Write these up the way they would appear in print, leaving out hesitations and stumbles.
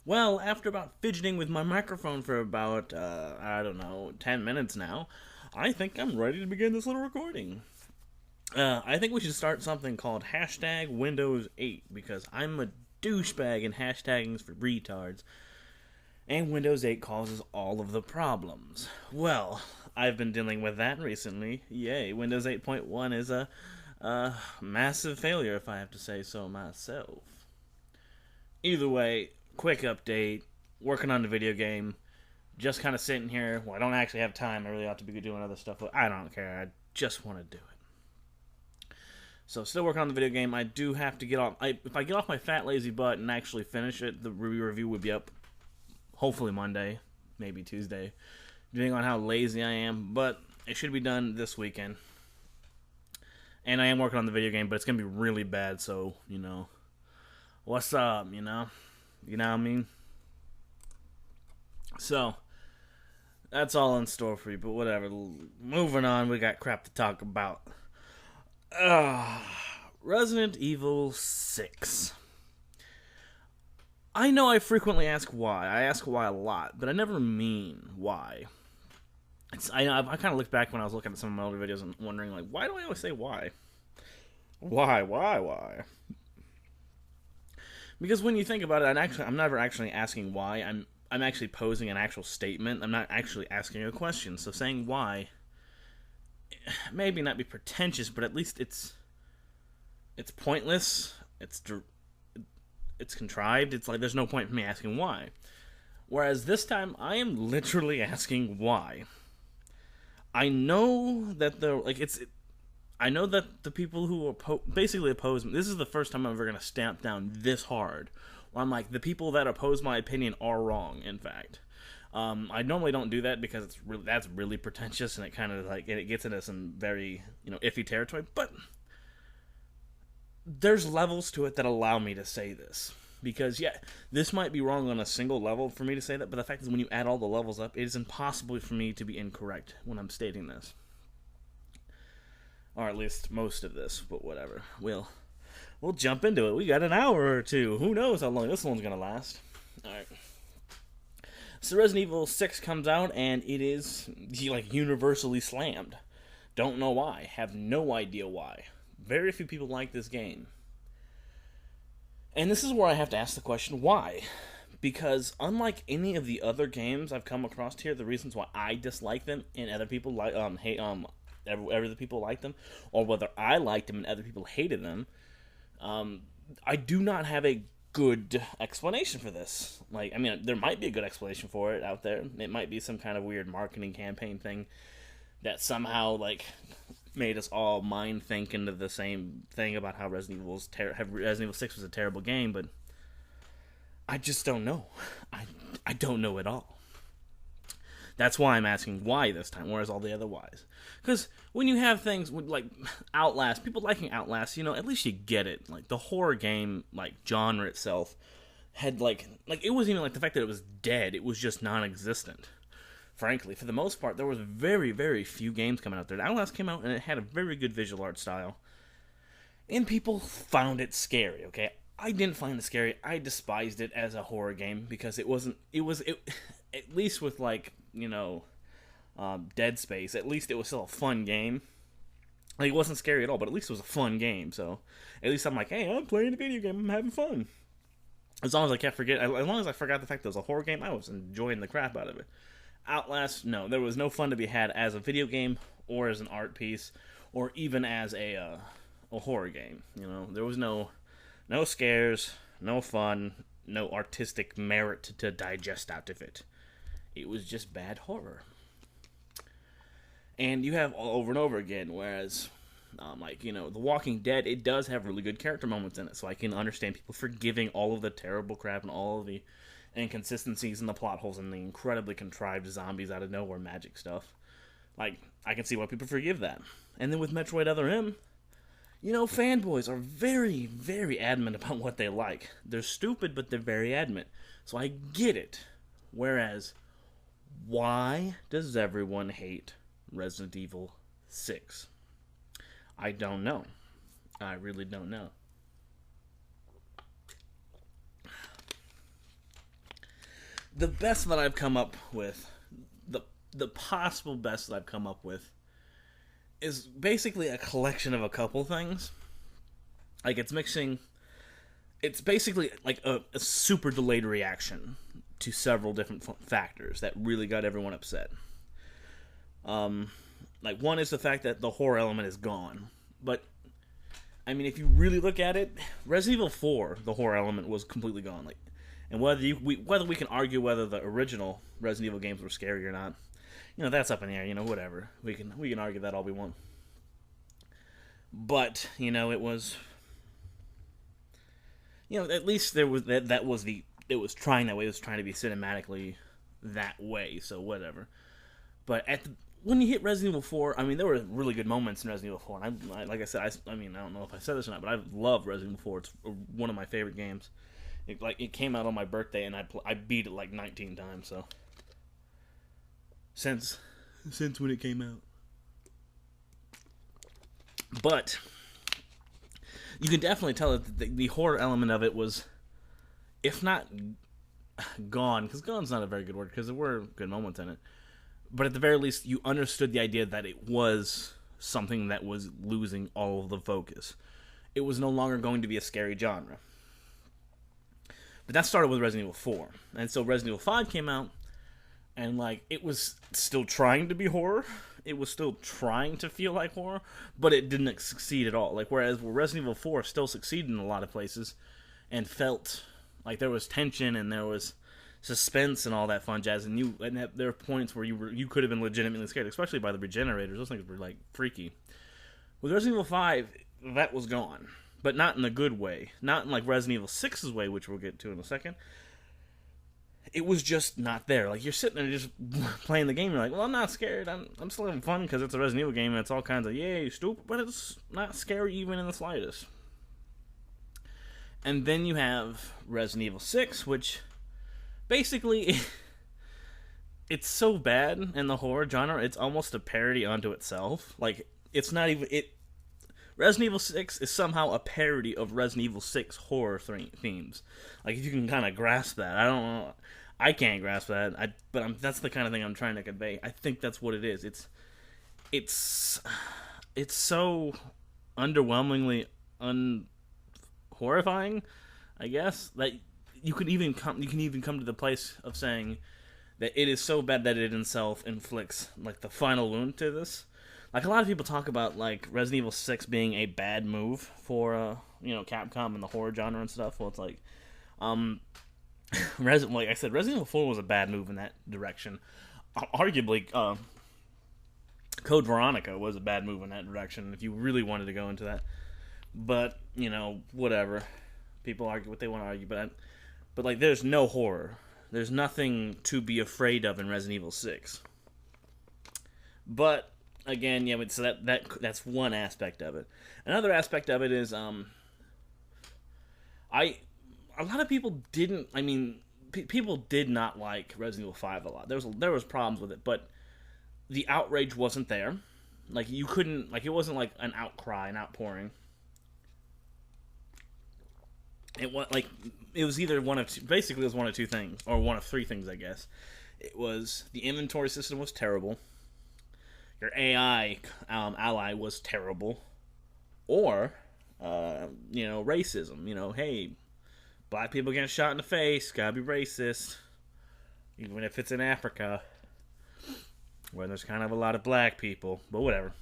Well, after about fidgeting with my microphone for about, I don't know, 10 minutes now, I think I'm ready to begin this little recording. I think we should start something called hashtag Windows 8 because I'm a douchebag and hashtagging's for retards, and Windows 8 causes all of the problems. Well, I've been dealing with that recently. Yay, Windows 8.1 is a massive failure, if I have to say so myself. Either way, quick update. Working on the video game. Just kind of sitting here. Well, I don't actually have time. I really ought to be doing other stuff, but I don't care. I just want to do it. So, still working on the video game. I do have to get off. If I get off my fat, lazy butt and actually finish it, the review would be up hopefully Monday, maybe Tuesday, depending on how lazy I am. But it should be done this weekend. And I am working on the video game, but it's going to be really bad, so, what's up, You know what I mean? So, that's all in store for you, but whatever. Moving on, we got crap to talk about. Uh, Resident Evil 6. I know I frequently ask why. I ask why a lot, but I never mean why. I kind of look back when I was looking at some of my older videos and wondering, like, why do I always say why? Why? Because when you think about it, I'm never actually asking why. I'm actually posing an actual statement. I'm not actually asking a question. So saying why maybe not be pretentious, but at least it's pointless. It's contrived. It's like there's no point in me asking why. Whereas this time I am literally asking why. I know that I know that the people who basically oppose me. This is the first time I'm ever going to stamp down this hard. Where I'm like, the people that oppose my opinion are wrong. In fact, I normally don't do that because that's really pretentious and it kind of it gets into some very iffy territory. But there's levels to it that allow me to say this. Because, yeah, this might be wrong on a single level for me to say that, but the fact is when you add all the levels up, it is impossible for me to be incorrect when I'm stating this. Or at least most of this, but whatever. We'll jump into it. We got an hour or two. Who knows how long this one's going to last. Alright. So Resident Evil 6 comes out, and it is, universally slammed. Don't know why. Have no idea why. Very few people like this game. And this is where I have to ask the question, why? Because unlike any of the other games I've come across here, the reasons why I dislike them and other people hate other people like them, or whether I liked them and other people hated them, I do not have a good explanation for this. There might be a good explanation for it out there. It might be some kind of weird marketing campaign thing that somehow made us all mind think into the same thing about how Resident Evil 6 was a terrible game, but I just don't know. I don't know at all. That's why I'm asking why this time, whereas all the other whys. Because when you have things like Outlast, people liking Outlast, at least you get it. The horror game, genre itself, had, it wasn't even the fact that it was dead, it was just non-existent. Frankly, for the most part, there was very, very few games coming out there. Outlast came out, and it had a very good visual art style. And people found it scary, okay? I didn't find it scary. I despised it as a horror game, because it at least with, Dead Space, at least it was still a fun game. It wasn't scary at all, but at least it was a fun game, so at least I'm like, hey, I'm playing a video game, I'm having fun. As long as I forgot the fact that it was a horror game, I was enjoying the crap out of it. Outlast, no, there was no fun to be had as a video game, or as an art piece, or even as a horror game. There was no scares, no fun, no artistic merit to digest out of it. It was just bad horror. And you have all over and over again, whereas, The Walking Dead, it does have really good character moments in it, so I can understand people forgiving all of the terrible crap and all of the inconsistencies and the plot holes and the incredibly contrived zombies out of nowhere magic stuff. I can see why people forgive that. And then with Metroid Other M, fanboys are very, very adamant about what they like. They're stupid, but they're very adamant. So I get it. Whereas, why does everyone hate Resident Evil 6? I don't know. I really don't know. the best that I've come up with, the possible best that I've come up with, is basically a collection of a couple things. Like, it's mixing. It's basically like a super delayed reaction to several different factors that really got everyone upset. Like, one is the fact that the horror element is gone. But, I mean, if you really look at it, Resident Evil 4, the horror element was completely gone. Like, and whether we can argue whether the original Resident Evil games were scary or not, that's up in the air. Whatever. We can argue that all we want. But it was. At least there was that was it was trying that way. It was trying to be cinematically that way. So whatever. But when you hit Resident Evil 4, I mean, there were really good moments in Resident Evil 4. And like I said, I don't know if I said this or not, but I love Resident Evil 4. It's one of my favorite games. It came out on my birthday, and I beat it like 19 times. So since when it came out, but you can definitely tell that the horror element of it was, if not gone, because gone's not a very good word, because there were good moments in it, but at the very least, you understood the idea that it was something that was losing all of the focus. It was no longer going to be a scary genre. But that started with Resident Evil 4. And so Resident Evil 5 came out, and it was still trying to be horror. It was still trying to feel like horror, but it didn't succeed at all. Whereas Resident Evil 4 still succeeded in a lot of places and felt like there was tension and there was suspense and all that fun jazz. And there were points where you could have been legitimately scared, especially by the regenerators. Those things were freaky. With Resident Evil 5, that was gone, but not in a good way. Not in Resident Evil 6's way, which we'll get to in a second. It was just not there. You're sitting there just playing the game. You're like, well, I'm not scared. I'm still having fun because it's a Resident Evil game and it's all kinds of, yay, stupid. But it's not scary even in the slightest. And then you have Resident Evil 6, which basically, it's so bad in the horror genre, it's almost a parody onto itself. It's not even... Resident Evil 6 is somehow a parody of Resident Evil 6 horror themes. If you can kind of grasp that. I don't know. I can't grasp that. That's the kind of thing I'm trying to convey. I think that's what it is. It's so underwhelmingly horrifying, I guess, that you can even come to the place of saying that it is so bad that it itself inflicts the final wound to this. A lot of people talk about Resident Evil 6 being a bad move for Capcom and the horror genre and stuff. Well, it's like I said, Resident Evil 4 was a bad move in that direction. Arguably, Code Veronica was a bad move in that direction, if you really wanted to go into that. But, whatever. People argue what they want to argue, but there's no horror. There's nothing to be afraid of in Resident Evil 6. But again, yeah, so that's one aspect of it. Another aspect of it is a lot of people didn't. I mean, people did not like Resident Evil 5 a lot. There was problems with it, but the outrage wasn't there. You couldn't it wasn't an outcry, an outpouring. It was either one of two, basically it was one of two things, or one of three things, I guess. It was the inventory system was terrible. Your AI ally was terrible, or racism. Hey, black people getting shot in the face, gotta be racist, even if it's in Africa, where there's kind of a lot of black people. But whatever.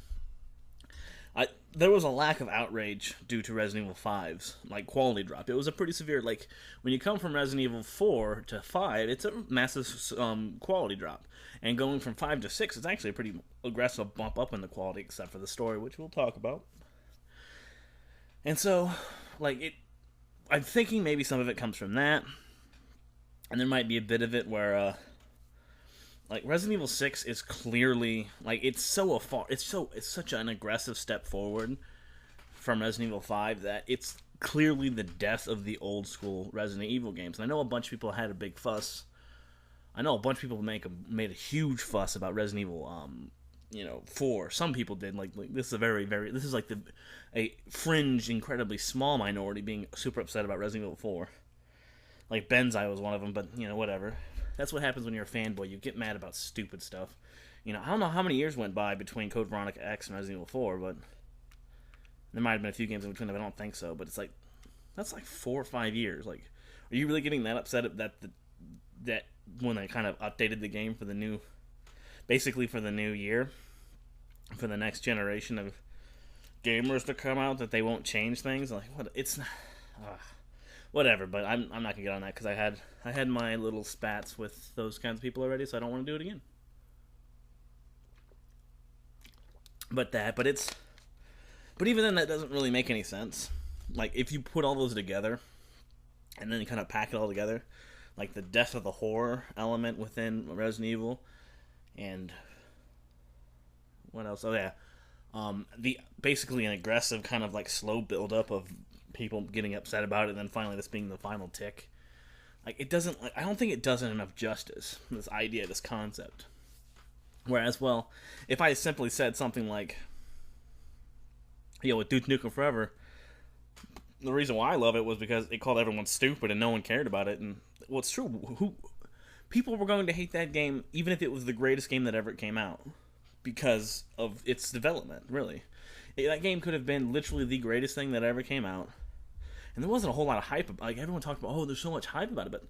There was a lack of outrage due to Resident Evil 5's quality drop. It was a pretty severe, when you come from Resident Evil 4 to 5, it's a massive quality drop. And going from 5 to 6 is actually a pretty aggressive bump up in the quality, except for the story, which we'll talk about. And so, I'm thinking maybe some of it comes from that. And there might be a bit of it where, Resident Evil 6 is clearly, it's such an aggressive step forward from Resident Evil 5 that it's clearly the death of the old school Resident Evil games. And I know a bunch of people had a big fuss. I know a bunch of people made a huge fuss about Resident Evil, 4. Some people did. This is this is a fringe, incredibly small minority being super upset about Resident Evil 4. Benzai was one of them, but whatever. That's what happens when you're a fanboy. You get mad about stupid stuff. You know, I don't know how many years went by between Code Veronica X and Resident Evil 4, but there might have been a few games in between them. I don't think so, but it's like that's like 4 or 5 years. Like, are you really getting that upset at that when they kind of updated the game for the new, basically for the new year, for the next generation of gamers to come out, that they won't change things? Like, what? It's not. Whatever, but I'm not gonna get on that because I had my little spats with those kinds of people already, so I don't want to do it again. But even then, that doesn't really make any sense. Like, if you put all those together, and then you kind of pack it all together, like the death of the horror element within Resident Evil, and what else? Oh yeah, the basically an aggressive kind of like slow build up of people getting upset about it, and then finally this being the final tick. Like, it doesn't. Like, I don't think it does it enough justice. This idea, this concept. Whereas, well, if I simply said something like, with Duke Nukem Forever, the reason why I love it was because it called everyone stupid and no one cared about it. And well, it's true. People were going to hate that game even if it was the greatest game that ever came out because of its development. Really, that game could have been literally the greatest thing that ever came out. And there wasn't a whole lot of hype. Like, everyone talked about, there's so much hype about it. But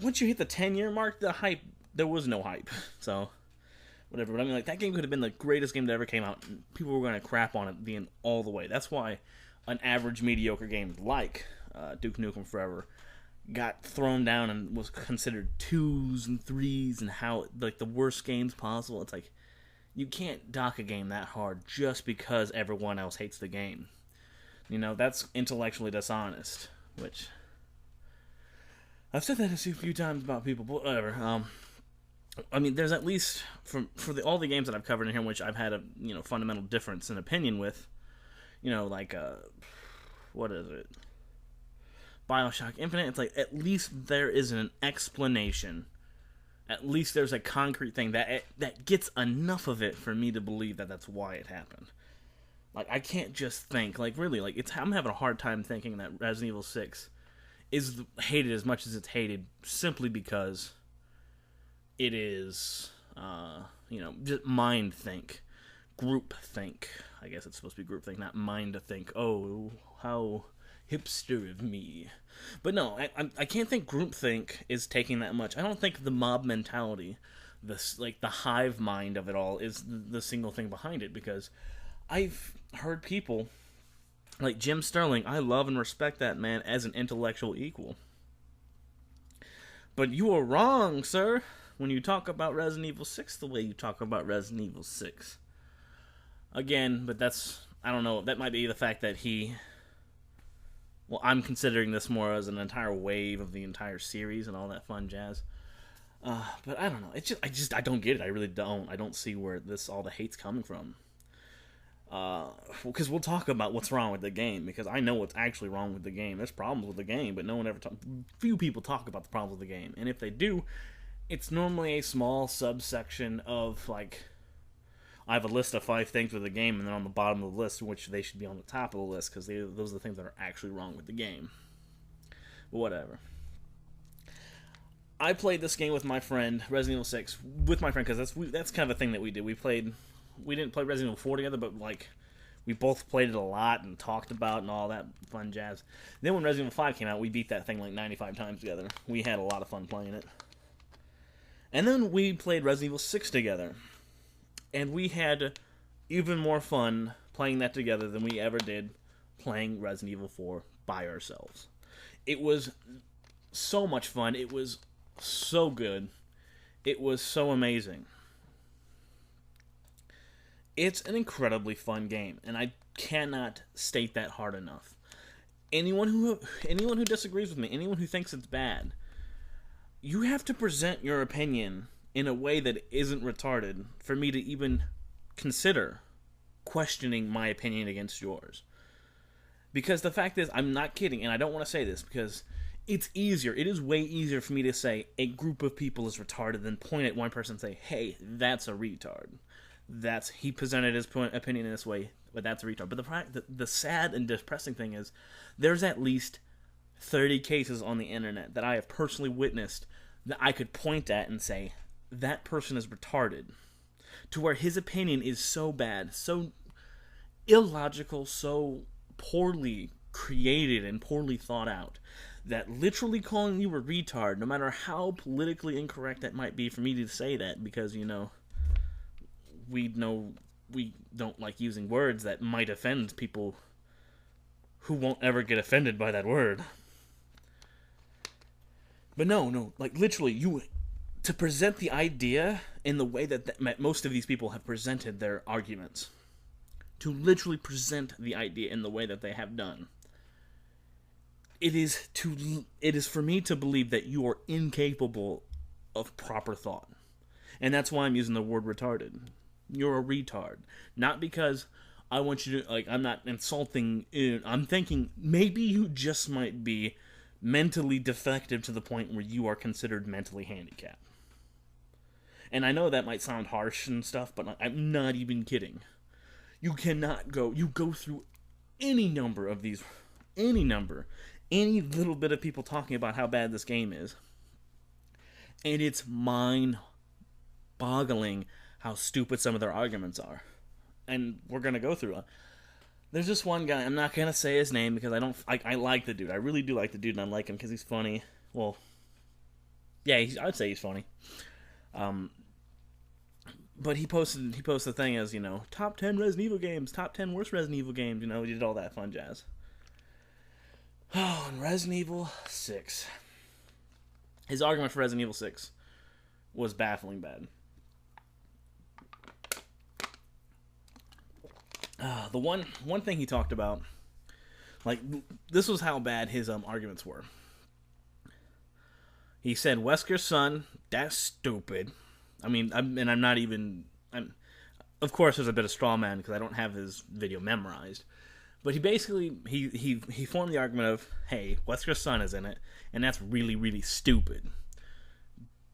once you hit the 10-year mark, there was no hype. So, whatever. But I mean, like, that game could have been the greatest game that ever came out. And people were going to crap on it being all the way. That's why an average, mediocre game like Duke Nukem Forever got thrown down and was considered 2s and 3s and how, like, the worst games possible. It's like, you can't dock a game that hard just because everyone else hates the game. You know, that's intellectually dishonest, which I've said that a few times about people, but whatever. I mean, there's at least for all the games that I've covered in here, which I've had a fundamental difference in opinion with. Like what is it? BioShock Infinite. It's like at least there is an explanation. At least there's a concrete thing that gets enough of it for me to believe that that's why it happened. Like, I can't just think, like, really, like, I'm having a hard time thinking that Resident Evil 6 is hated as much as it's hated simply because it is, just mind think, group think. I guess it's supposed to be group think, not mind to think, oh, how hipster of me. But no, I can't think group think is taking that much. I don't think the mob mentality, the hive mind of it all is the single thing behind it, because I've heard people like Jim Sterling. I love and respect that man as an intellectual equal. But you are wrong, sir, when you talk about Resident Evil 6 the way you talk about Resident Evil 6. Again, but I don't know, that might be the fact that I'm considering this more as an entire wave of the entire series and all that fun jazz. But I don't know. I don't get it. I really don't. I don't see where all the hate's coming from. Because we'll talk about what's wrong with the game, because I know what's actually wrong with the game. There's problems with the game, but few people talk about the problems with the game. And if they do, it's normally a small subsection of, like, I have a list of 5 things with the game, and then on the bottom of the list, which they should be on the top of the list, because those are the things that are actually wrong with the game. But whatever. I played this game with my friend, Resident Evil 6, with my friend, because that's kind of a thing that we did. We didn't play Resident Evil 4 together, but, like, we both played it a lot and talked about and all that fun jazz. Then when Resident Evil 5 came out, we beat that thing like 95 times together. We had a lot of fun playing it. And then we played Resident Evil 6 together. And we had even more fun playing that together than we ever did playing Resident Evil 4 by ourselves. It was so much fun. It was so good. It was so amazing. It's an incredibly fun game, and I cannot state that hard enough. Anyone who disagrees with me, anyone who thinks it's bad, you have to present your opinion in a way that isn't retarded for me to even consider questioning my opinion against yours. Because the fact is, I'm not kidding, and I don't want to say this because it's easier. It is way easier for me to say a group of people is retarded than point at one person and say, hey, that's a retard. He presented his opinion in this way, but that's a retard. But the sad and depressing thing is, there's at least 30 cases on the internet that I have personally witnessed that I could point at and say, that person is retarded. To where his opinion is so bad, so illogical, so poorly created and poorly thought out, that literally calling you a retard, no matter how politically incorrect that might be for me to say that, because, we don't like using words that might offend people who won't ever get offended by that word. But no, like literally, to present the idea in the way that most of these people have presented their arguments, to literally present the idea in the way that they have done, it is for me to believe that you are incapable of proper thought. And that's why I'm using the word retarded. You're a retard. Not because I want you to, like, I'm not insulting you. I'm thinking maybe you just might be mentally defective to the point where you are considered mentally handicapped. And I know that might sound harsh and stuff, but I'm not even kidding. You go through any number of these, any little bit of people talking about how bad this game is, and it's mind-boggling how stupid some of their arguments are. And we're going to go through it. There's this one guy, I'm not going to say his name because I like the dude. I really do like the dude, and I like him because he's funny. Well, yeah, I'd say he's funny. But he posted a thing as, top 10 Resident Evil games, top 10 worst Resident Evil games, he did all that fun jazz. Oh, and Resident Evil 6. His argument for Resident Evil 6 was baffling bad. The one thing he talked about, like, this was how bad his arguments were. He said, Wesker's son, that's stupid. I mean, of course there's a bit of straw man because I don't have his video memorized. But he basically, he formed the argument of, hey, Wesker's son is in it, and that's really, really stupid.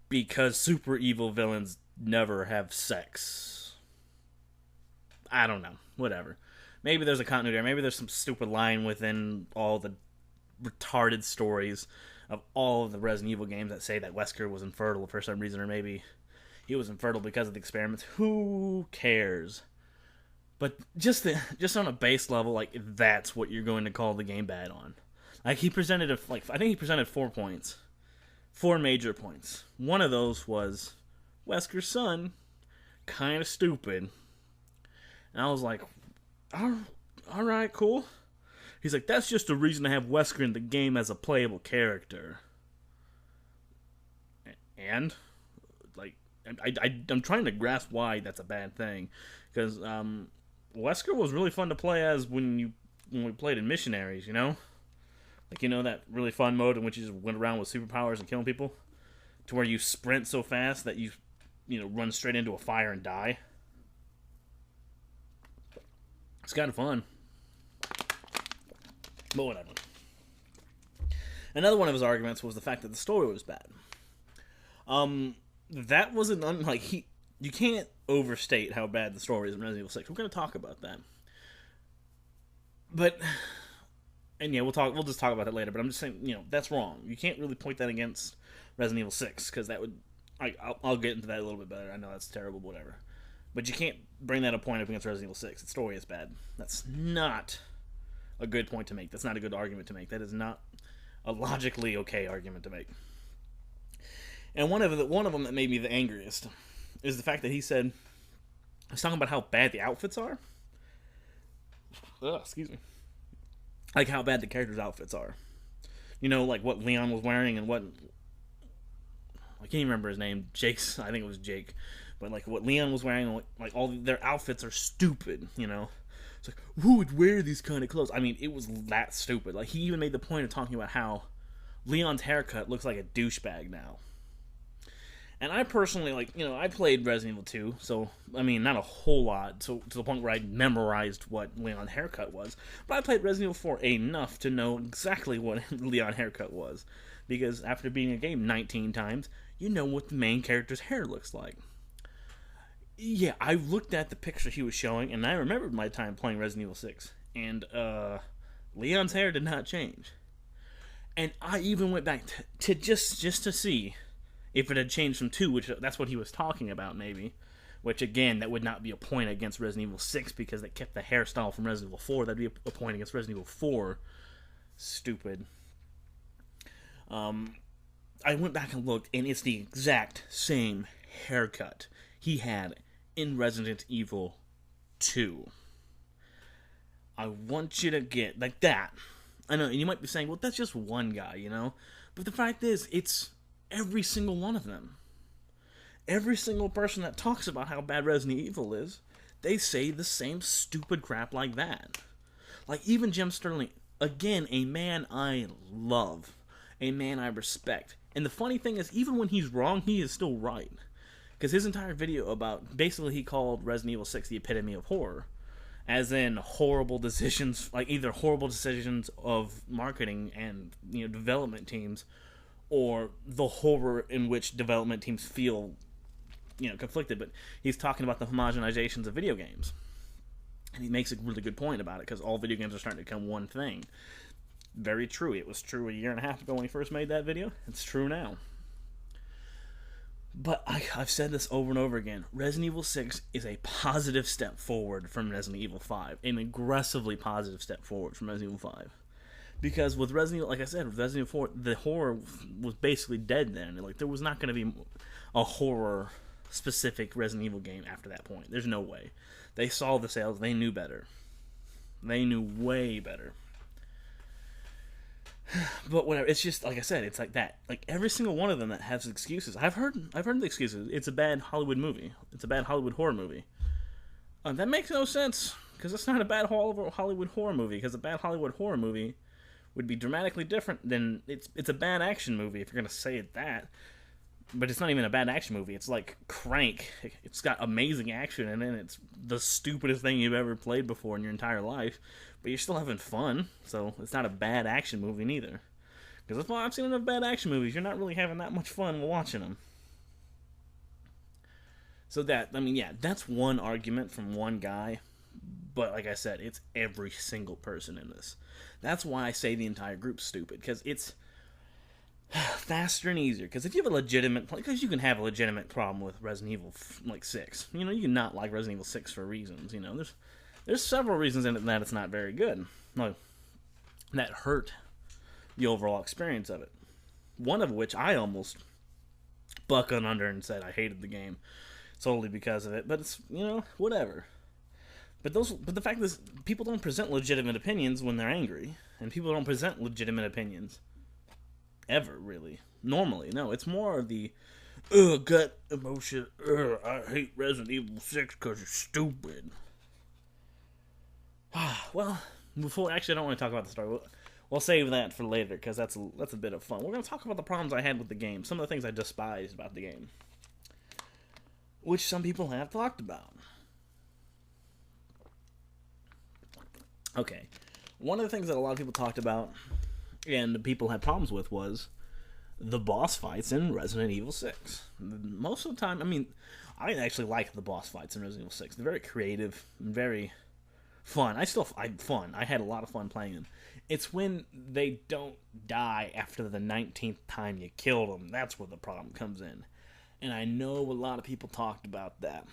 Because super evil villains never have sex. I don't know. Whatever. Maybe there's a continuity there. Maybe there's some stupid line within all the retarded stories of all of the Resident Evil games that say that Wesker was infertile for some reason, or maybe he was infertile because of the experiments. Who cares? But just on a base level, like, that's what you're going to call the game bad on. Like, I think he presented 4 points. 4 major points. One of those was Wesker's son, kind of stupid. And I was like, alright, cool. He's like, that's just a reason to have Wesker in the game as a playable character. And, like, I'm trying to grasp why that's a bad thing. Because, Wesker was really fun to play as when we played in Missionaries, Like, that really fun mode in which you just went around with superpowers and killing people? To where you sprint so fast that you run straight into a fire and die. It's kind of fun. But whatever. Another one of his arguments was the fact that the story was bad. That wasn't you can't overstate how bad the story is in Resident Evil 6. We're going to talk about that. We'll just talk about that later, but I'm just saying, that's wrong. You can't really point that against Resident Evil 6, because that would, I'll get into that a little bit better. I know that's terrible, but whatever. But you can't bring that a point up against Resident Evil 6. The story is bad. That's not a good point to make. That's not a good argument to make. That is not a logically okay argument to make. And one of them that made me the angriest is the fact that he said, I was talking about how bad the outfits are. Excuse me. Like how bad the characters' outfits are. Like what Leon was wearing and what... I can't even remember his name. I think it was Jake. But like what Leon was wearing, like all their outfits are stupid, It's like, who would wear these kind of clothes? I mean, it was that stupid. Like, he even made the point of talking about how Leon's haircut looks like a douchebag now. And I personally, I played Resident Evil 2, so, I mean, not a whole lot, so to the point where I memorized what Leon's haircut was. But I played Resident Evil 4 enough to know exactly what Leon's haircut was. Because after beating a game 19 times, you know what the main character's hair looks like. Yeah, I looked at the picture he was showing, and I remembered my time playing Resident Evil 6. And, Leon's hair did not change. And I even went back to just to see If it had changed from 2, which that's what he was talking about, maybe. Which, again, that would not be a point against Resident Evil 6 because they kept the hairstyle from Resident Evil 4. That'd be a point against Resident Evil 4. Stupid. I went back and looked, and it's the exact same haircut he had in Resident Evil 2. I want you to get, like that. I know, and you might be saying, well, that's just one guy, you know? But the fact is, it's every single one of them. Every single person that talks about how bad Resident Evil is, they say the same stupid crap like that. Like, even Jim Sterling, again, a man I love, a man I respect. And the funny thing is, even when he's wrong, he is still right. Because his entire video about, basically he called Resident Evil 6 the epitome of horror. As in horrible decisions, like either horrible decisions of marketing and, you know, development teams, or the horror in which development teams feel, you know, conflicted. But he's talking about the homogenizations of video games. And he makes a really good point about it, because all video games are starting to become one thing. Very true. It was true a year and a half ago when he first made that video. It's true now. But I've said this over and over again. Resident Evil 6 is a positive step forward from Resident Evil 5. An aggressively positive step forward from Resident Evil 5. Because with Resident Evil, like I said, with Resident Evil 4, the horror was basically dead then. Like, there was not going to be a horror-specific Resident Evil game after that point. There's no way. They saw the sales. They knew better. They knew way better. But whatever, it's just, like I said, it's like that. Like, every single one of them that has excuses. I've heard the excuses. It's a bad Hollywood movie. It's a bad Hollywood horror movie. That makes no sense, because it's not a bad Hollywood horror movie, because a bad Hollywood horror movie would be dramatically different than, it's a bad action movie, if you're going to say it that. But it's not even a bad action movie. It's like Crank. It's got amazing action in it. It's the stupidest thing you've ever played before in your entire life. But you're still having fun, so it's not a bad action movie neither. Because that's why I've seen enough bad action movies. You're not really having that much fun watching them. So that's one argument from one guy. But like I said, it's every single person in this. That's why I say the entire group's stupid. Because it's faster and easier. Because if you have a legitimate, because you can have a legitimate problem with Resident Evil 6. You know, you can not like Resident Evil 6 for reasons. You know, there's several reasons in it that it's not very good. No, that hurt the overall experience of it. One of which I almost buckled under and said I hated the game solely because of it. But it's, you know, whatever. But the fact is, people don't present legitimate opinions when they're angry, and people don't present legitimate opinions ever, really. Normally, no. It's more of the gut emotion. I hate Resident Evil 6 because it's stupid. Well, actually, I don't want to talk about the story. We'll save that for later, because that's a bit of fun. We're going to talk about the problems I had with the game. Some of the things I despised about the game. Which some people have talked about. Okay. One of the things that a lot of people talked about, and people had problems with, was the boss fights in Resident Evil 6. Most of the time, I mean, I actually like the boss fights in Resident Evil 6. They're very creative and very fun. I had a lot of fun playing them. It's when they don't die after the 19th time you killed them. That's where the problem comes in. And I know a lot of people talked about that.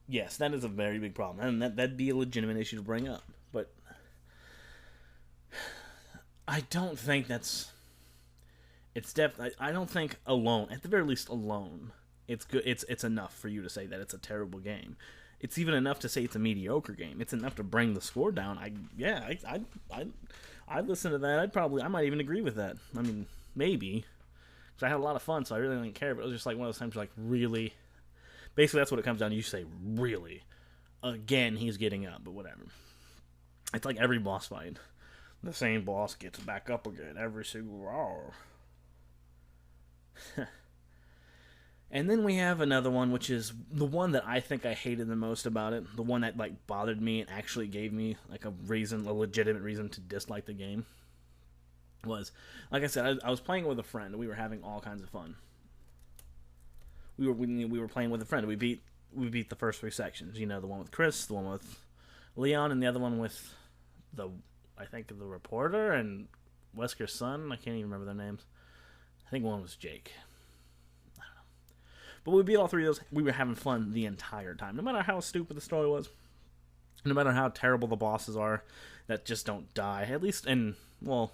Yes, that is a very big problem. And that'd be a legitimate issue to bring up. But I don't think that's... I don't think alone, at the very least alone, it's good. It's enough for you to say that it's a terrible game. It's even enough to say it's a mediocre game. It's enough to bring the score down. I'd listen to that. I might even agree with that. I mean, maybe. Because I had a lot of fun, so I really didn't care. But it was just like one of those times, like, really. Basically, that's what it comes down to. You say, really. Again, he's getting up, but whatever. It's like every boss fight. The same boss gets back up again every single hour. And then we have another one, which is the one that I think I hated the most about it. The one that, like, bothered me and actually gave me, like, a legitimate reason to dislike the game. Was, like I said, I was playing with a friend, and we were having all kinds of fun. We were playing with a friend. We beat the first 3 sections. You know, the one with Chris, the one with Leon, and the other one with the reporter and Wesker's son. I can't even remember their names. think one was Jake. But we beat all three of those. We were having fun the entire time. No matter how stupid the story was, no matter how terrible the bosses are that just don't die. At least well,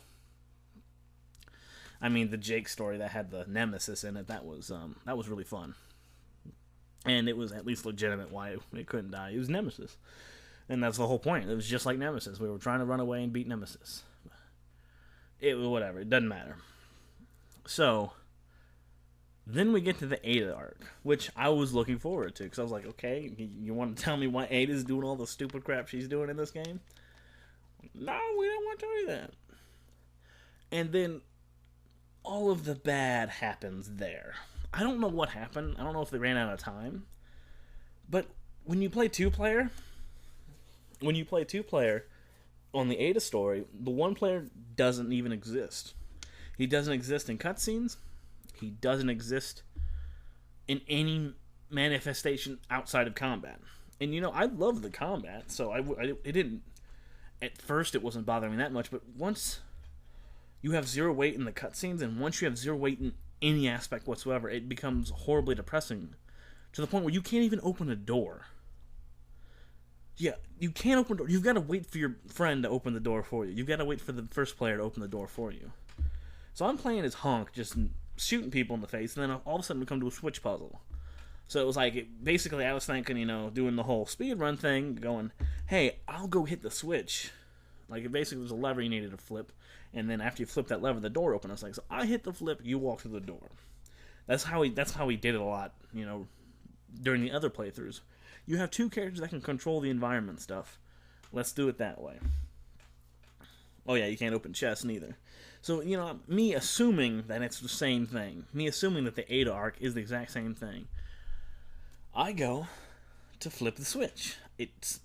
I mean, the Jake story that had the Nemesis in it, that was really fun. And it was at least legitimate why it couldn't die. It was Nemesis. And that's the whole point. It was just like Nemesis. We were trying to run away and beat Nemesis. Whatever. It doesn't matter. So, then we get to the Ada arc, which I was looking forward to. Because I was like, okay, you want to tell me why Ada's doing all the stupid crap she's doing in this game? No, we don't want to tell you that. And then all of the bad happens there. I don't know what happened. I don't know if they ran out of time. But when you play two-player on the Ada story, the one player doesn't even exist. He doesn't exist in cutscenes. He doesn't exist in any manifestation outside of combat. And, I love the combat, so it didn't... At first, it wasn't bothering me that much, but once you have zero weight in the cutscenes, and once you have zero weight in any aspect whatsoever, it becomes horribly depressing to the point where you can't even open a door. Yeah, you can't open a door. You've got to wait for your friend to open the door for you. You've got to wait for the first player to open the door for you. So I'm playing as Honk, just shooting people in the face, and then all of a sudden we come to a switch puzzle. So it was like, basically I was thinking, doing the whole speedrun thing, going, hey, I'll go hit the switch. Like, it basically was a lever you needed to flip, and then after you flip that lever, the door opened. I was like, so I hit the flip, you walk through the door. That's how he did it a lot, during the other playthroughs. You have two characters that can control the environment stuff. Let's do it that way. Oh yeah, you can't open chests neither. So, me assuming that it's the same thing, me assuming that the Ada arc is the exact same thing, I go to flip the switch. It's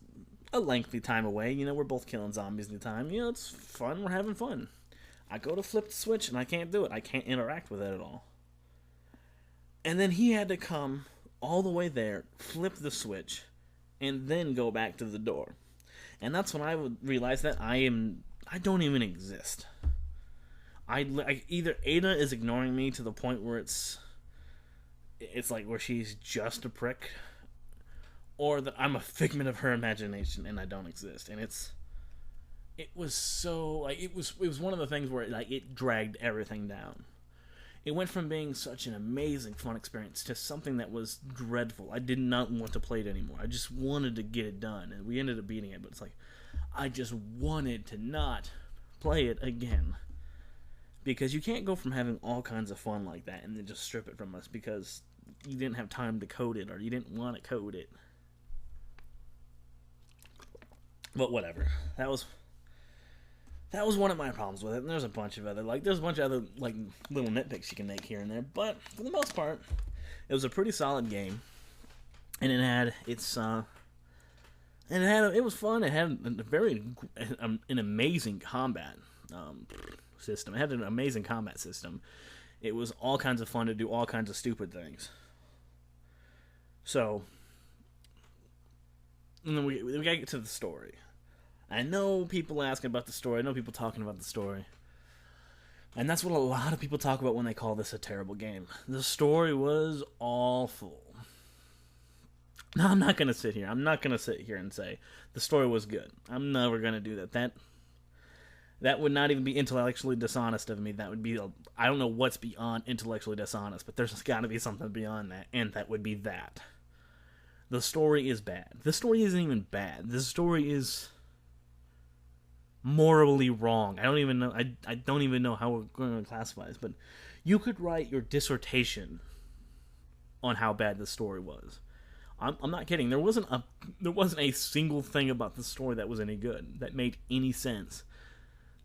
a lengthy time away. We're both killing zombies at the time. It's fun. We're having fun. I go to flip the switch, and I can't do it. I can't interact with it at all. And then he had to come all the way there, flip the switch, and then go back to the door. And that's when I would realize that I don't even exist. Either Ada is ignoring me to the point where it's like where she's just a prick, or that I'm a figment of her imagination and I don't exist. And it was so, like, it was one of the things where it dragged everything down. It went from being such an amazing fun experience to something that was dreadful. I did not want to play it anymore. I just wanted to get it done, and we ended up beating it, but it's like, I just wanted to not play it again. Because you can't go from having all kinds of fun like that and then just strip it from us because you didn't have time to code it or you didn't want to code it. But whatever. That was one of my problems with it, and there's a bunch of other little nitpicks you can make here and there, but for the most part, it was a pretty solid game, and it was fun. It had an amazing combat system. It had an amazing combat system. It was all kinds of fun to do all kinds of stupid things. So, and then we gotta get to the story. I know people asking about the story. I know people talking about the story. And that's what a lot of people talk about when they call this a terrible game. The story was awful. Now, I'm not going to sit here and say the story was good. I'm never going to do that. That would not even be intellectually dishonest of me. That would be, I don't know what's beyond intellectually dishonest, but there's got to be something beyond that, and that would be that. The story is bad. The story isn't even bad. The story is morally wrong. I don't even know how we're going to classify this, but you could write your dissertation on how bad the story was. I'm not kidding. There wasn't a single thing about the story that was any good, that made any sense,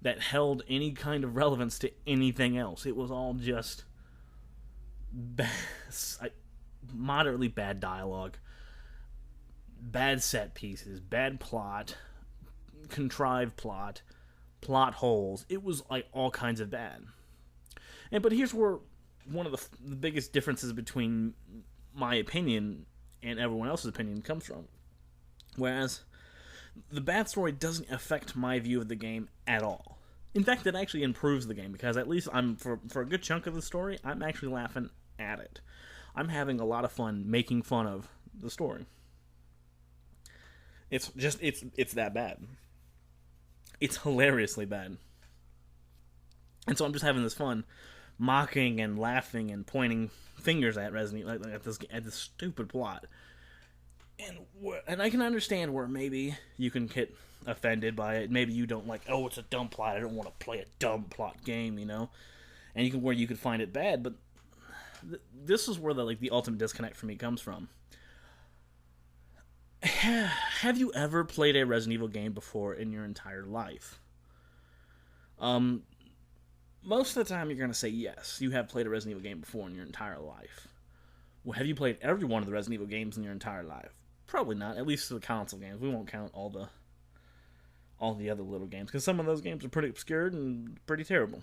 that held any kind of relevance to anything else. It was all just moderately bad dialogue, bad set pieces, bad plot, contrived plot holes. It was like all kinds of bad. But here's where one of the biggest differences between my opinion and everyone else's opinion comes from. Whereas the bad story doesn't affect my view of the game at all. In fact, it actually improves the game because at least I'm for a good chunk of the story, I'm actually laughing at it. I'm having a lot of fun making fun of the story. It's that bad. It's hilariously bad. And so I'm just having this fun mocking and laughing and pointing fingers at Resident Evil, at this stupid plot. And I can understand where maybe you can get offended by it. Maybe you don't like, oh, it's a dumb plot. I don't want to play a dumb plot game, you know. And where you could find it bad, but this is where the ultimate disconnect for me comes from. Have you ever played a Resident Evil game before in your entire life? Most of the time you're going to say yes, you have played a Resident Evil game before in your entire life. Well, have you played every one of the Resident Evil games in your entire life? Probably not, at least the console games. We won't count all the other little games, because some of those games are pretty obscure and pretty terrible.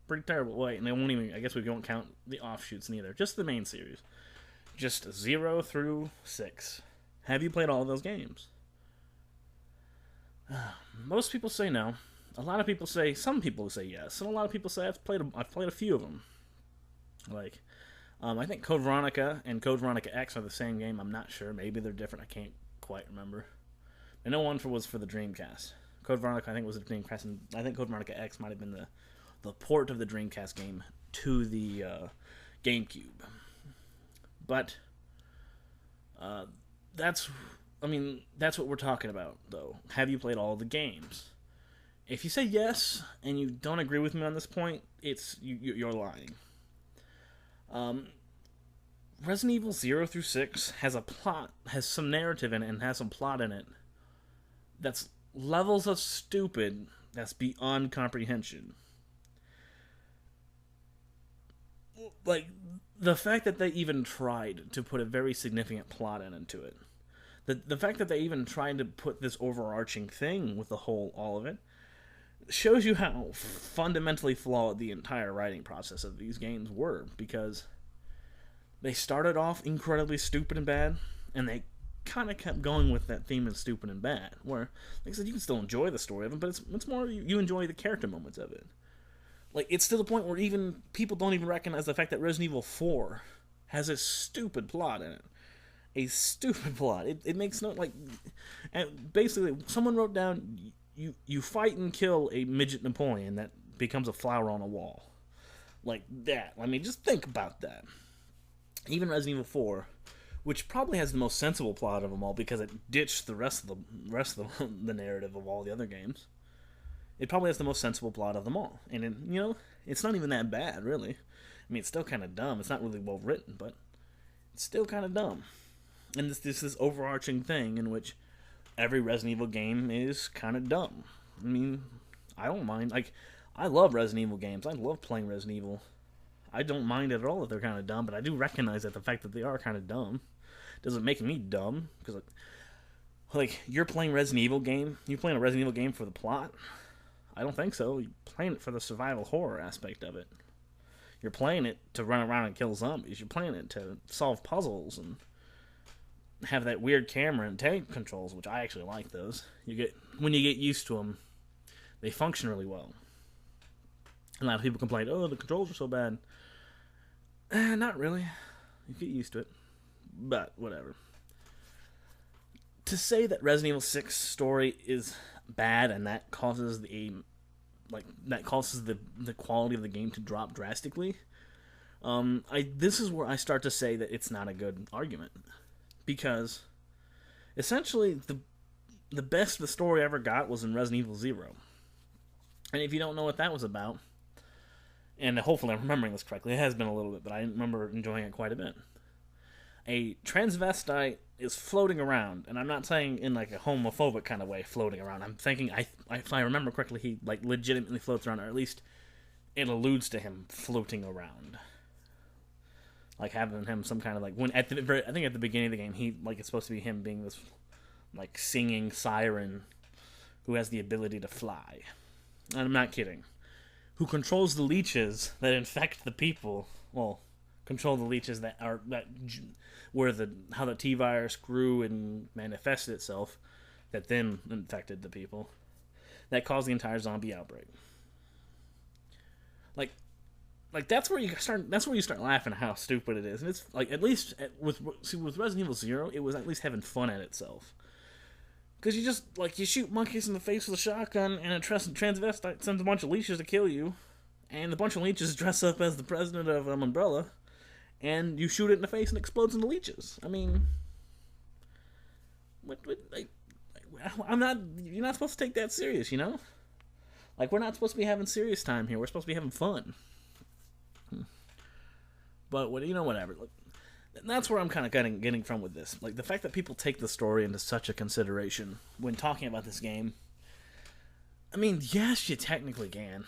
Pretty terrible. Wait, and they won't even, I guess we won't count the offshoots neither. Just the main series. Just 0 through 6. Have you played all of those games? Most people say no. A lot of people say, some people say yes, and a lot of people say I've played a few of them. Like, I think Code Veronica and Code Veronica X are the same game. I'm not sure. Maybe they're different. I can't quite remember. I know one was for the Dreamcast. Code Veronica, I think, was the Dreamcast, and I think Code Veronica X might have been the port of the Dreamcast game to the GameCube. But that's what we're talking about, though. Have you played all the games? If you say yes and you don't agree with me on this point, you're lying. Resident Evil 0 through 6 has a plot, has some narrative in it, and has some plot in it that's levels of stupid that's beyond comprehension. Like, the fact that they even tried to put a very significant plot into it. The fact that they even tried to put this overarching thing with all of it, shows you how fundamentally flawed the entire writing process of these games were, because they started off incredibly stupid and bad, and they kind of kept going with that theme of stupid and bad, where, like I said, you can still enjoy the story of it, but it's more you enjoy the character moments of it. Like, it's to the point where even people don't even recognize the fact that Resident Evil 4 has a stupid plot in it. A stupid plot. It makes no, like, and basically, someone wrote down, you fight and kill a midget Napoleon that becomes a flower on a wall. Like that. I mean, just think about that. Even Resident Evil 4, which probably has the most sensible plot of them all because it ditched the rest of the narrative of all the other games. It probably has the most sensible plot of them all. And it's not even that bad, really. I mean, it's still kind of dumb. It's not really well written, but it's still kind of dumb. And this overarching thing in which every Resident Evil game is kind of dumb. I mean, I don't mind. Like, I love Resident Evil games. I love playing Resident Evil. I don't mind it at all if they're kind of dumb, but I do recognize that the fact that they are kind of dumb doesn't make me dumb. Because, like, you're playing Resident Evil game. You're playing a Resident Evil game for the plot? I don't think so. You're playing it for the survival horror aspect of it. You're playing it to run around and kill zombies. You're playing it to solve puzzles and have that weird camera and tank controls, which I actually like those. When you get used to them, they function really well. A lot of people complain, oh, the controls are so bad. Not really. You get used to it. But, whatever. To say that Resident Evil 6 story is bad and that causes the quality of the game to drop drastically, this is where I start to say that it's not a good argument. Because, essentially, the best the story ever got was in Resident Evil 0. And if you don't know what that was about, and hopefully I'm remembering this correctly, it has been a little bit, but I remember enjoying it quite a bit. A transvestite is floating around, and I'm not saying in like a homophobic kind of way floating around. I'm thinking, if I remember correctly, he like legitimately floats around, or at least it alludes to him floating around. Like having him some kind of like, I think at the beginning of the game, it's supposed to be him being this like singing siren who has the ability to fly. And I'm not kidding. Who controls the leeches that infect the people? Well, control the leeches how the T-virus grew and manifested itself, that then infected the people. that caused the entire zombie outbreak. Like, that's where you start. That's where you start laughing at how stupid it is. And it's like, at least with Resident Evil 0, it was at least having fun at itself. Because you just, like, you shoot monkeys in the face with a shotgun, and a transvestite sends a bunch of leeches to kill you, and a bunch of leeches dress up as the president of Umbrella, and you shoot it in the face and it explodes into leeches. I mean, like, you're not supposed to take that serious, you know? Like, we're not supposed to be having serious time here. We're supposed to be having fun. But, whatever. Like, that's where I'm kind of getting from with this. Like, the fact that people take the story into such a consideration when talking about this game. I mean, yes, you technically can.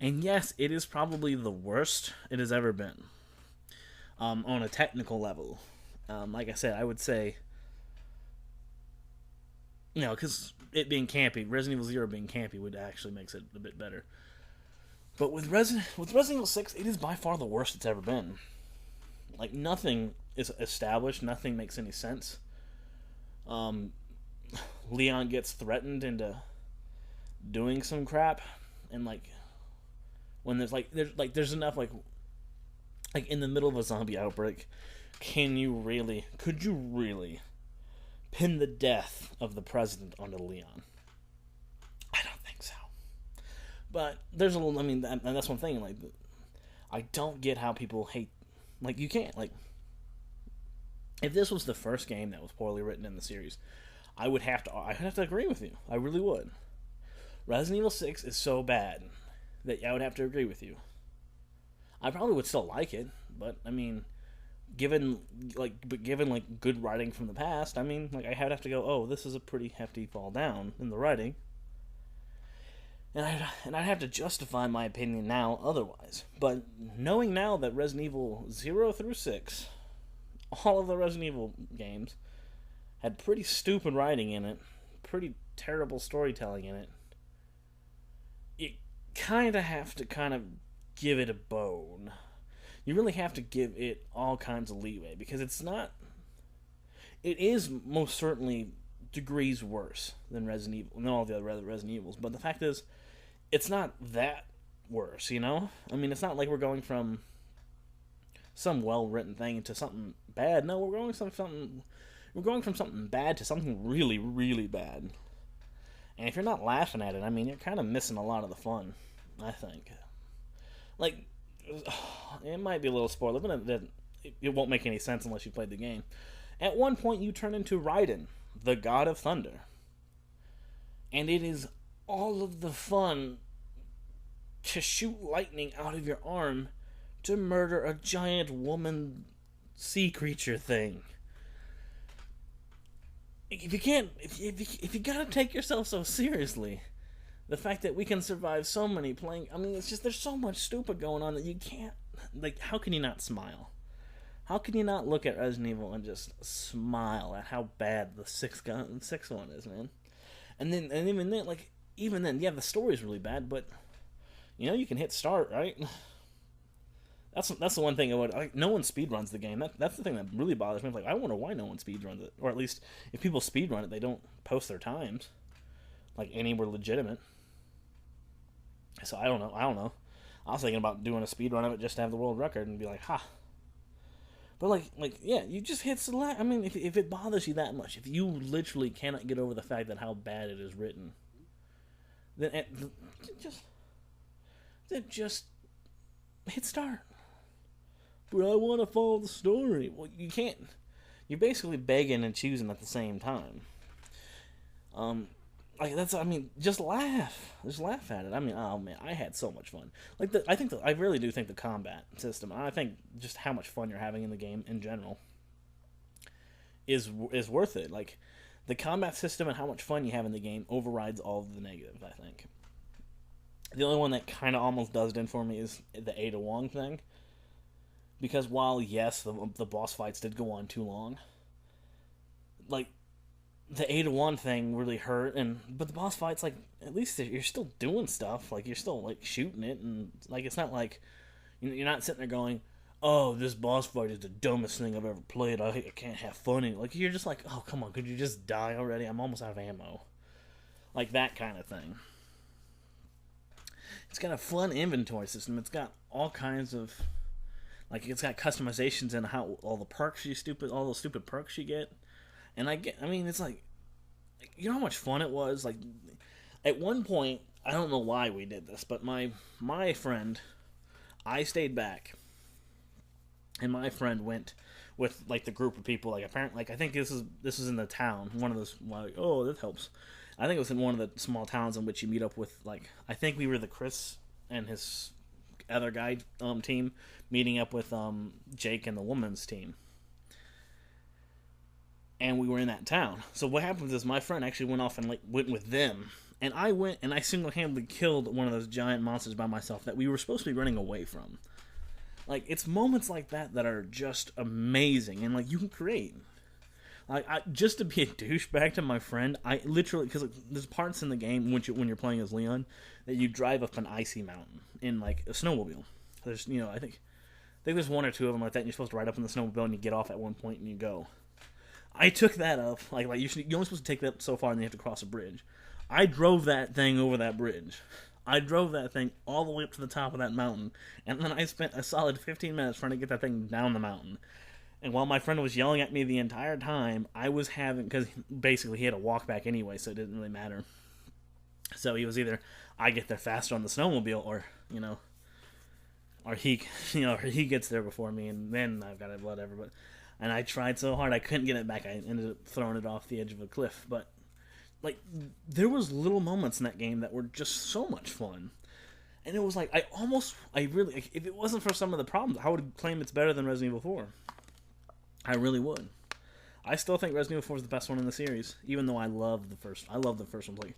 And yes, it is probably the worst it has ever been. On a technical level. Like I said, I would say, because it being campy, Resident Evil 0 being campy would actually makes it a bit better. But with Resident Evil 6, it is by far the worst it's ever been. Like, nothing is established. Nothing makes any sense. Leon gets threatened into doing some crap, and when there's enough in the middle of a zombie outbreak, could you really pin the death of the president onto Leon? I don't think so. But there's a little. I mean, and that's one thing. Like, I don't get how people hate. Like, you can't, if this was the first game that was poorly written in the series, I would have to agree with you. I really would. Resident Evil 6 is so bad that I would have to agree with you. I probably would still like it, but, I mean, given good writing from the past, I mean, I have to go, oh, this is a pretty hefty fall down in the writing. And I'd have to justify my opinion now otherwise. But knowing now that Resident Evil 0 through 6, all of the Resident Evil games, had pretty stupid writing in it, pretty terrible storytelling in it, you kind of have to give it a bone. You really have to give it all kinds of leeway, because it is most certainly degrees worse than Resident Evil, than all the other Resident Evils, but the fact is, it's not that worse, I mean, it's not like we're going from some well-written thing into something bad. No, we're going from something bad to something really, really bad. And if you're not laughing at it, I mean, you're kind of missing a lot of the fun, I think. Like, it might be a little spoiler, but it won't make any sense unless you played the game. At one point, you turn into Raiden, the God of Thunder. And it is all of the fun to shoot lightning out of your arm to murder a giant woman sea creature thing. If you gotta take yourself so seriously, the fact that we can survive so many playing, I mean, it's just, there's so much stupid going on that you can't, how can you not smile? How can you not look at Resident Evil and just smile at how bad the sixth one is, man? And even then, yeah, the story's really bad, but you can hit start, right? That's the one thing no one speedruns the game. That's the thing that really bothers me. I wonder why no one speedruns it, or at least if people speedrun it, they don't post their times anywhere legitimate. So I don't know. I was thinking about doing a speedrun of it just to have the world record and be like, ha. But yeah, you just hit select. I mean, if it bothers you that much, if you literally cannot get over the fact that how bad it is written, then just hit start. But I want to follow the story. Well, you can't. You're basically begging and choosing at the same time. Just laugh. Just laugh at it. I mean, oh man, I had so much fun. I really do think the combat system, I think just how much fun you're having in the game in general is worth it. The combat system and how much fun you have in the game overrides all of the negatives, I think. The only one that kind of almost does it in for me is the Ada Wong thing. Because while, yes, the boss fights did go on too long, the Ada Wong thing really hurt, but the boss fights, at least you're still doing stuff. You're still, shooting it, and, it's not you're not sitting there going, oh, this boss fight is the dumbest thing I've ever played, I can't have fun in it. You're just oh, come on, could you just die already? I'm almost out of ammo. like that kind of thing. It's got a fun inventory system. It's got all kinds of, like, it's got customizations and how all the perks all the stupid perks you get. And I mean, it's like, you know how much fun it was? Like, at one point, I don't know why we did this, but my friend, I stayed back, and my friend went with, like, the group of people. Like, apparently, like, I think this is in the town. One of those, like, oh, that helps. I think it was in one of the small towns in which you meet up with, like, I think we were the Chris and his other guy team meeting up with Jake and the woman's team. And we were in that town. So what happens is my friend actually went off and, like, went with them. And I went and I single-handedly killed one of those giant monsters by myself that we were supposed to be running away from. Like, it's moments like that that are just amazing, and, like, you can create. Like, just to be a douchebag to my friend, I literally, because, like, there's parts in the game when you're playing as Leon that you drive up an icy mountain in, like, a snowmobile. There's, you know, I think there's one or two of them like that, and you're supposed to ride up in the snowmobile and you get off at one point and you go. I took that up, like you're only supposed to take that so far and then you have to cross a bridge. I drove that thing over that bridge. I drove that thing all the way up to the top of that mountain, and then I spent a solid 15 minutes trying to get that thing down the mountain. And while my friend was yelling at me the entire time, I was having, because basically he had to walk back anyway, so it didn't really matter. So he was either I get there faster on the snowmobile, or or he gets there before me, and then I've got it, whatever. But and I tried so hard I couldn't get it back. I ended up throwing it off the edge of a cliff, but. Like, there was little moments in that game that were just so much fun. And it was like, I really, like, if it wasn't for some of the problems, I would claim it's better than Resident Evil 4. I really would. I still think Resident Evil 4 is the best one in the series, even though I love the first one. Like,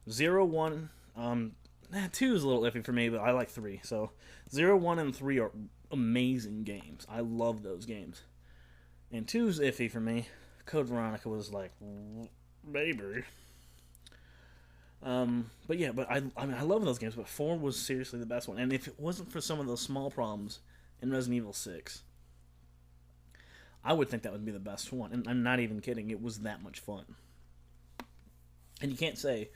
0, 1, 2 is a little iffy for me, but I like 3. So, 0, 1, and 3 are amazing games. I love those games. And 2 is iffy for me. Code Veronica was like... Maybe. But yeah, I mean, I love those games, but 4 was seriously the best one. And if it wasn't for some of those small problems in Resident Evil 6, I would think that would be the best one. And I'm not even kidding. It was that much fun. And you can't say...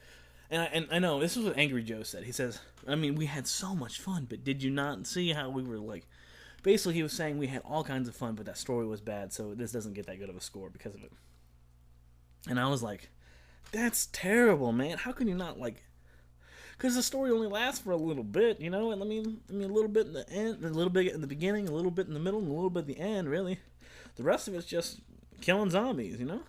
And I know, this is what Angry Joe said. He says, I mean, we had so much fun, but did you not see how we were, like... Basically, he was saying we had all kinds of fun, but that story was bad, so this doesn't get that good of a score because of it. And I was like, that's terrible, man. How can you not, like... Because the story only lasts for a little bit, you know? And I mean, a little bit in the end, a little bit in the beginning, a little bit in the middle, and a little bit at the end, really. The rest of it's just killing zombies, you know?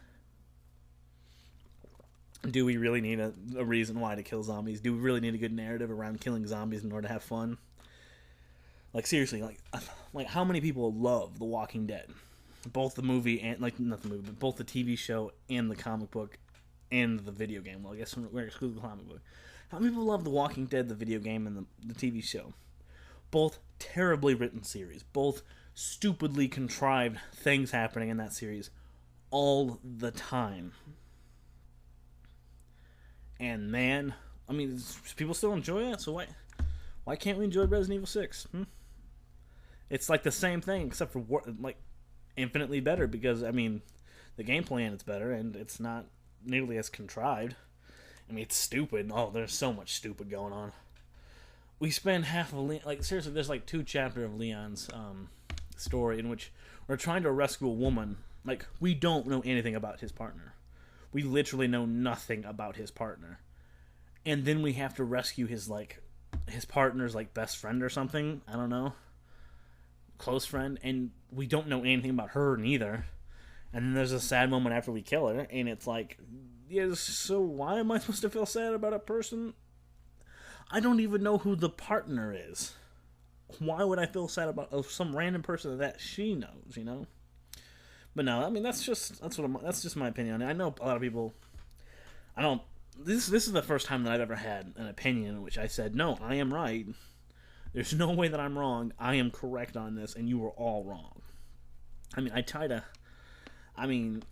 Do we really need a reason why to kill zombies? Do we really need a good narrative around killing zombies in order to have fun? Like, seriously, like how many people love The Walking Dead? Both the movie and, like, not the movie, but both the TV show and the comic book and the video game. Well, I guess we're excluding the comic book. How many people love The Walking Dead, the video game, and the TV show? Both terribly written series. Both stupidly contrived things happening in that series all the time. And, man, I mean, people still enjoy that, so why can't we enjoy Resident Evil 6? It's like the same thing, except for, like, infinitely better, because, I mean, the gameplay in it's better, and it's not nearly as contrived. I mean, it's stupid. Oh, there's so much stupid going on. We spend half of like, seriously, there's like 2 chapters of Leon's story in which we're trying to rescue a woman. Like, we don't know anything about his partner. We literally know nothing about his partner. And then we have to rescue his partner's, like, best friend or something. I don't know. Close friend, and we don't know anything about her neither. And then there's a sad moment after we kill her, and it's like, yeah, so why am I supposed to feel sad about a person? I don't even know who the partner is. Why would I feel sad about some random person that she knows, you know? But no, I mean, that's just my opinion. I know a lot of people. This is the first time that I've ever had an opinion in which I said, no, I am right. There's no way that I'm wrong. I am correct on this, and you are all wrong. I mean,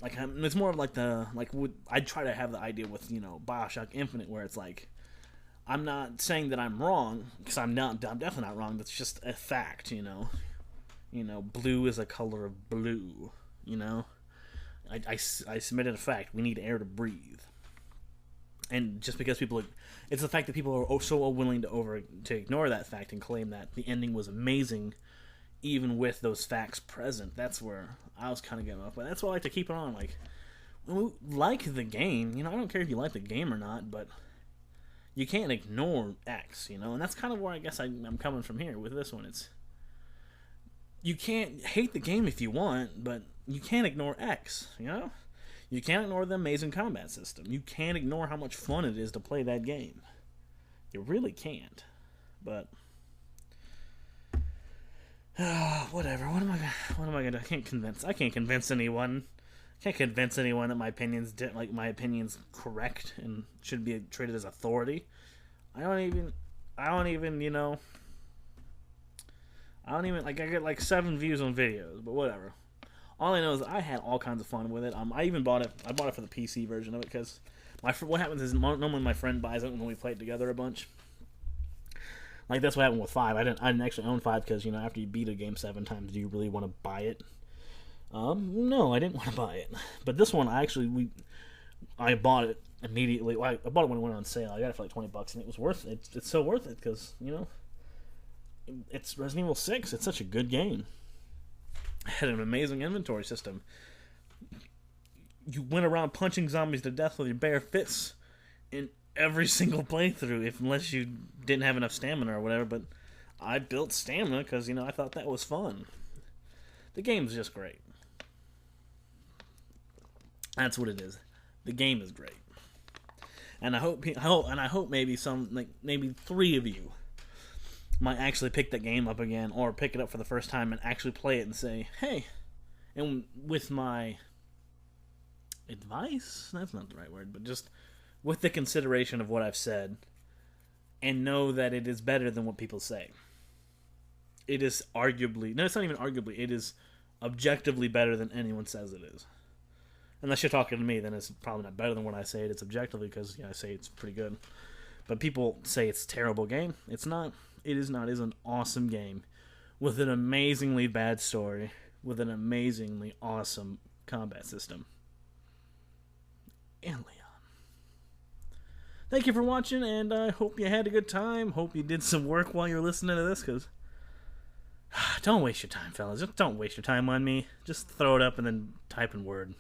it's more of like I try to have the idea with, BioShock Infinite, where it's like, I'm not saying that I'm wrong, because I'm definitely not wrong. That's just a fact, blue is a color of blue, I submitted a fact. We need air to breathe. And just because it's the fact that people are so willing to ignore that fact and claim that the ending was amazing, even with those facts present. That's where I was kind of getting off. But that's why I like to keep it on. Like the game, I don't care if you like the game or not, but you can't ignore X, and that's kind of where I guess I'm coming from here with this one. You can't hate the game if you want, but you can't ignore X, You can't ignore the amazing combat system. You can't ignore how much fun it is to play that game. You really can't. But whatever. What am I gonna? I can't convince anyone. I can't convince anyone that my opinion's correct and should be treated as authority. I don't even I get 7 views on videos, but whatever. All I know is I had all kinds of fun with it. I even bought it. I bought it for the PC version of it because what happens is normally my friend buys it when we play it together a bunch. That's what happened with 5. I didn't actually own 5 because after you beat a game 7 times, do you really want to buy it? No, I didn't want to buy it. But this one, I bought it immediately. Well, I bought it when it went on sale. I got it for like $20, and it was worth it. It's so worth it because it's Resident Evil 6. It's such a good game. It had an amazing inventory system. You went around punching zombies to death with your bare fists in every single playthrough, unless you didn't have enough stamina or whatever. But I built stamina because I thought that was fun. The game's just great. That's what it is. The game is great, and I hope maybe maybe 3 of you might actually pick that game up again, or pick it up for the first time and actually play it and say, hey, and with my advice, that's not the right word, but just with the consideration of what I've said, and know that it is better than what people say. It is it's not even arguably, it is objectively better than anyone says it is. Unless you're talking to me, then it's probably not better than what I say it is objectively, because I say it's pretty good. But people say it's a terrible game. It's not. It is not. It is an awesome game with an amazingly bad story, with an amazingly awesome combat system. And Leon. Thank you for watching, and I hope you had a good time. Hope you did some work while you're listening to this, because don't waste your time, fellas. Just don't waste your time on me. Just throw it up and then type in Word.